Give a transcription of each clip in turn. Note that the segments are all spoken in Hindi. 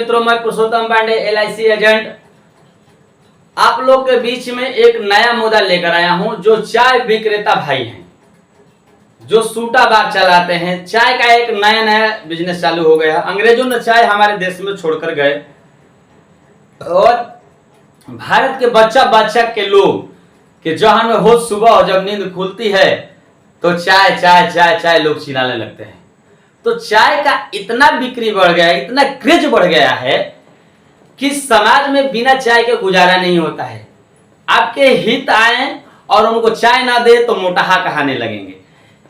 मित्रों, मैं पुरुषोत्तम पांडे LIC एजेंट आप लोग के बीच में एक नया मुद्दा लेकर आया हूं। जो चाय विक्रेता भाई हैं, जो सूटा बार चलाते हैं, चाय का एक नया बिजनेस चालू हो गया। अंग्रेजों ने चाय हमारे देश में छोड़कर गए और भारत के बच्चा के लोग के जहां में होश सुबह और जब नींद खुलती है तो चाय चाय चाय चाय लोग चिल्लाने लगते हैं। तो चाय का इतना बिक्री बढ़ गया, इतना क्रेज बढ़ गया है कि समाज में बिना चाय के गुजारा नहीं होता है। आपके हित आए और उनको चाय ना दे तो मोटाहा कहने लगेंगे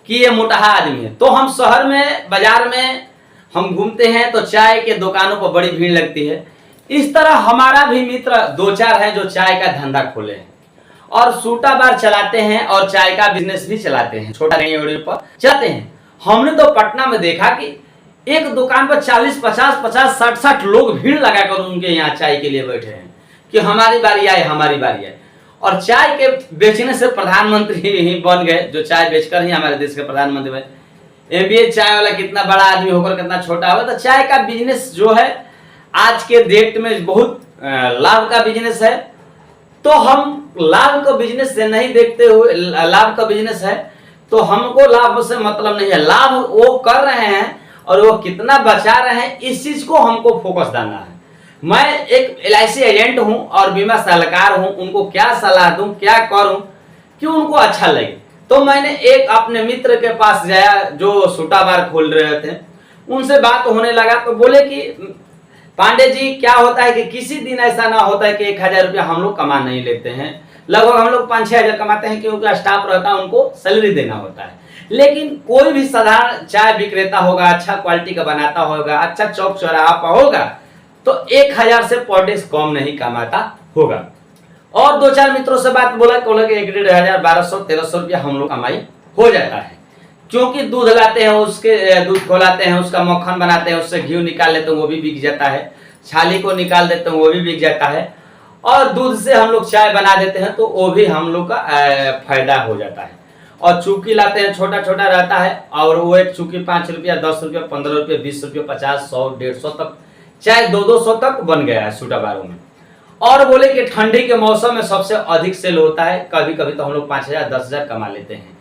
कि ये मोटाहा आदमी है। तो हम शहर में, बाजार में हम घूमते हैं तो चाय के दुकानों पर बड़ी भीड़ लगती है। इस तरह हमारा भी मित्र दो चार है जो चाय का धंधा खोले हैं और सूटा बार चलाते हैं और चाय का बिजनेस भी चलाते हैं, छोटा नहीं पर चलाते हैं। हमने तो पटना में देखा कि एक दुकान पर 40, 50, 60 लोग भीड़ लगाकर उनके यहाँ चाय के लिए बैठे हैं कि हमारी बारी आए, हमारी बारी आए। और चाय के बेचने से प्रधानमंत्री ही बन गए, जो चाय बेचकर ही हमारे देश के प्रधानमंत्री बने। MBA चाय वाला कितना बड़ा आदमी होकर कितना छोटा होगा। तो चाय का बिजनेस जो है आज के डेट में बहुत लाभ का बिजनेस है। तो हम लाभ का बिजनेस से नहीं देखते हुए, लाभ का बिजनेस है तो हमको लाभ से मतलब नहीं है। लाभ वो कर रहे हैं और वो कितना बचा रहे हैं, इस चीज को हमको फोकस डालना है। मैं एक LIC एजेंट हूं और बीमा सलाहकार हूं। उनको क्या सलाह दूं, क्या करूं कि उनको अच्छा लगे। तो मैंने एक अपने मित्र के पास गया जो सूटा बार खोल रहे थे, उनसे बात होने लगा तो बोले कि पांडे जी, क्या होता है कि किसी दिन ऐसा ना होता है कि 1000 रुपया हम लोग कमा नहीं लेते हैं। लगभग हम लोग 5-6 हजार कमाते हैं क्योंकि स्टाफ रहता है, उनको सैलरी देना होता है। लेकिन कोई भी साधारण चाय विक्रेता होगा, अच्छा क्वालिटी का बनाता होगा, अच्छा चौक चौराहा पर होगा तो 1000 से पर डे कम नहीं कमाता होगा। और दो चार मित्रों से बात बोला कि 1,500, 1200, 1300 रुपया हम लोग कमाई हो जाता है। क्योंकि दूध लाते हैं, उसके दूध खोलाते हैं, उसका मक्खन बनाते हैं, उससे घी निकाल लेते हैं, वो भी बिक जाता है। छाली को निकाल देते हैं, वो भी बिक जाता है। और दूध से हम लोग चाय बना देते हैं तो वो भी हम लोग का फायदा हो जाता है। और चूकी लाते हैं, छोटा छोटा रहता है और वो एक चूकी 5 रुपया, 10 रुपया, 15 रुपया, 20 रुपया, 50, 100, 150 तक, चाहे 200 तक बन गया है सूटा बारों में। और बोले कि ठंडी के मौसम में सबसे अधिक सेल होता है। कभी कभी तो हम लोग 5000, 10,000 कमा लेते हैं।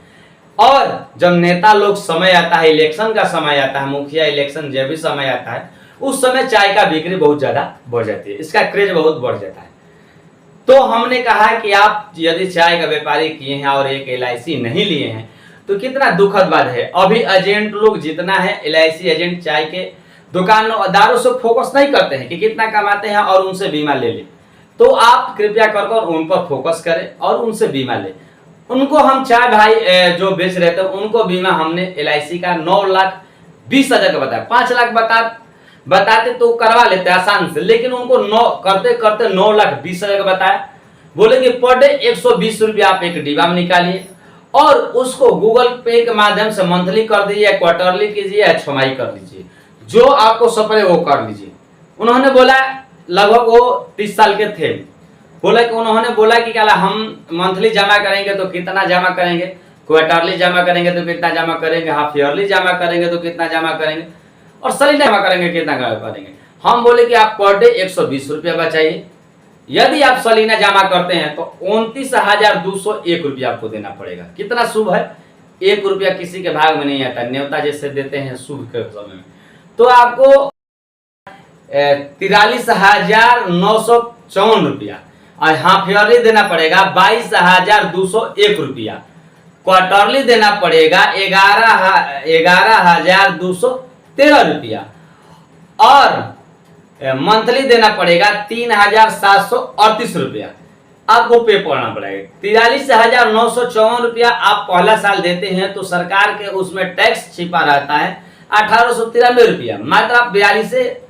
और जब नेता लोग समय आता है, इलेक्शन का समय आता है, मुखिया इलेक्शन जब भी समय आता है, उस समय चाय का बिक्री बहुत ज्यादा बढ़ जाती है, इसका क्रेज बहुत बढ़ जाता है। तो हमने कहा कि आप यदि चाय का व्यापारी किए हैं और एक LIC नहीं लिए हैं तो कितना दुखद बात है। अभी एजेंट लोग जितना है, LIC एजेंट चाय के दुकानदारों से फोकस नहीं करते हैं कि कितना कमाते हैं और उनसे बीमा ले ले। तो आप कृपया कर उन पर फोकस करें और उनसे बीमा ले। उनको हम चाय भाई जो बेच रहे थे उनको बीमा हमने LIC का 9,20,000 का बताया। 5 लाख बताते तो करवा लेते आसान से, लेकिन उनको 9 करते करते 9,20,000 का बताया। बोले कि पर डे 120 रुपया आप एक डिब्बा में निकालिए और उसको गूगल पे के माध्यम से मंथली कर दीजिए, क्वार्टरली कीजिए या छमाही कर लीजिए, जो आपको सपने वो कर लीजिए। उन्होंने बोला, लगभग वो 30 साल के थे, बोला कि उन्होंने बोला कि क्या हम मंथली जमा करेंगे तो कितना जमा करेंगे, क्वार्टरली जमा करेंगे तो कितना जमा करेंगे, हाफ ईयरली जमा करेंगे तो कितना जमा करेंगे और सलीना जमा करेंगे कितना करेंगे। हम बोले कि आप पर डे 120 रुपया बचाइए। यदि आप सलीना जमा करते हैं तो 29,201 रुपया आपको देना पड़ेगा। कितना शुभ है, 1 रुपया किसी के भाग में नहीं आता, न्योता जैसे देते हैं शुभ के समय में। तो आपको 43,954 रुपया और हाफ ईयरली देना पड़ेगा 22,201 रुपया, क्वार्टरली देना पड़ेगा 11,213 रुपया और मंथली देना पड़ेगा 3,738 रुपया आपको पे करना पड़ेगा। 43,954 रुपया आप पहला साल देते हैं तो सरकार के उसमें टैक्स छिपा रहता है 1,893 रुपया। मात्र आप 42 से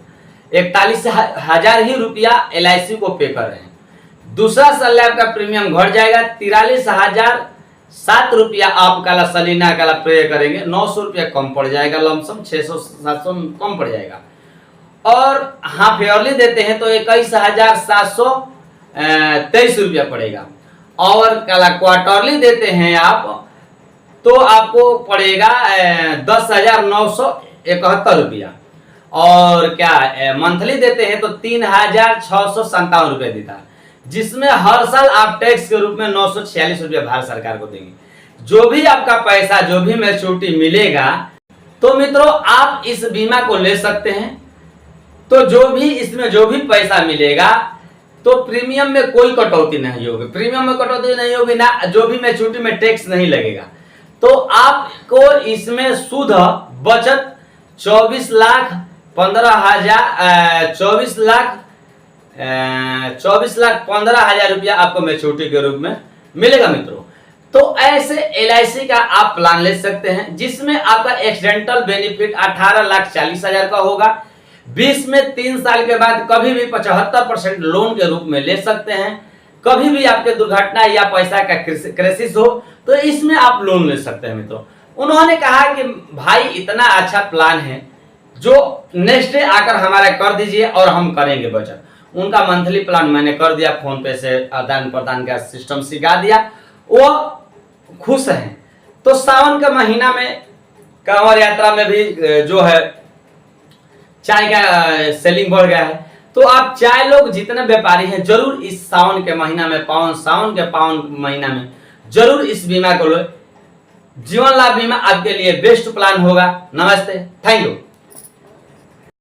41,000 ही रुपया LIC को पे कर रहे हैं। दूसरा साल आपका प्रीमियम घट जाएगा, 43,007 रुपया आप काला सलीना काला पे करेंगे, 900 रुपया कम पड़ जाएगा, लमसम 600-700 कम पड़ जाएगा। और हाफ ईयरली देते हैं तो 21,723 रुपया पड़ेगा। और काला क्वार्टरली देते हैं आप तो आपको पड़ेगा 10,971 रुपया। और क्या मंथली देते हैं तो 3,657 रुपए देता है, जिसमें हर साल आप टैक्स के रूप में 946 रुपए भारत सरकार को देंगे। जो भी आपका पैसा, जो भी मैच्योरिटी मिलेगा, तो मित्रों आप इस बीमा को ले सकते हैं। तो जो भी इसमें जो भी पैसा मिलेगा तो प्रीमियम में कोई कटौती नहीं होगी, प्रीमियम में कटौती नहीं होगी ना, जो भी मैच्योरिटी में टैक्स नहीं लगेगा। तो आपको इसमें शुद्ध बचत 24,15,000 रुपया आपको मैच्योरिटी के रूप में मिलेगा मित्रों। तो ऐसे LIC का आप प्लान ले सकते हैं, जिसमें आपका एक्सीडेंटल बेनिफिट 18,40,000 का होगा। 20 में 3 साल के बाद कभी भी 75% लोन के रूप में ले सकते हैं। कभी भी आपके दुर्घटना या पैसा का क्राइसिस हो तो इसमें आप लोन ले सकते हैं मित्रों। उन्होंने कहा कि भाई इतना अच्छा प्लान है, जो नेक्स्ट डे आकर हमारा कर दीजिए और हम करेंगे बचत। उनका मंथली प्लान मैंने कर दिया, फोन पे से आदान प्रदान का सिस्टम सिखा दिया, वो खुश हैं। तो सावन के महीना में कांवड़ यात्रा में भी जो है चाय का सेलिंग बढ़ गया है। तो आप चाय लोग जितने व्यापारी हैं जरूर इस सावन के महीना में, सावन के पावन महीना में जरूर इस बीमा को लो। जीवन लाभ बीमा आपके लिए बेस्ट प्लान होगा। नमस्ते, थैंक यू।